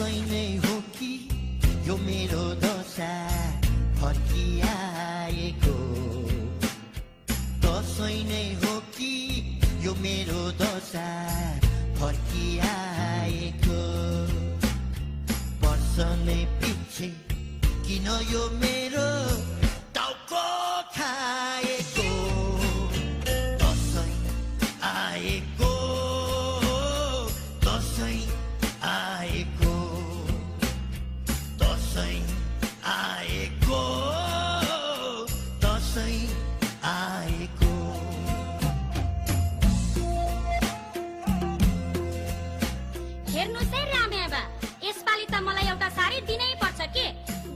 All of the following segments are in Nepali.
दसैँ नै हो कि यो मेरो दशा फर्किआएको दसैँ नै हो कि यो मेरो दशा फर्किआएको वर्ष नै पछि किन यो मेरो टाउको खाएको दसैँ आएको दसैँ आएको दसैँ आएको दसैँ आएको हेर्नुस् है रामेबा यसपालि त मलाई एउटा साडी दिनै पर्छ के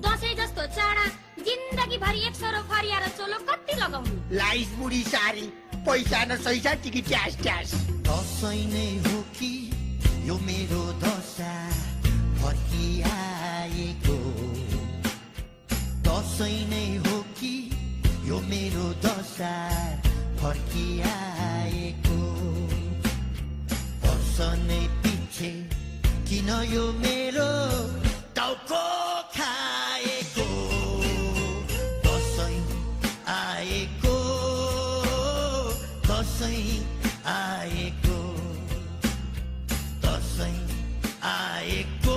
दसैँ जस्तो चाडा जिन्दगीभरि एक सरो फरिया र चोलो कति लगाउनु लाइस बुढी सारी पैसा न सैसा टिकी ट्यास ट्यास दसैँ नै हो कि यो मेरो दशा फर्किआएको दसैँ नै हो कि यो मेरो दशा फर्किआएको वर्ष नै पछि किन यो मेरो टाउको खाएको दसैँ आएको दसैँ आएको दसैँ आएको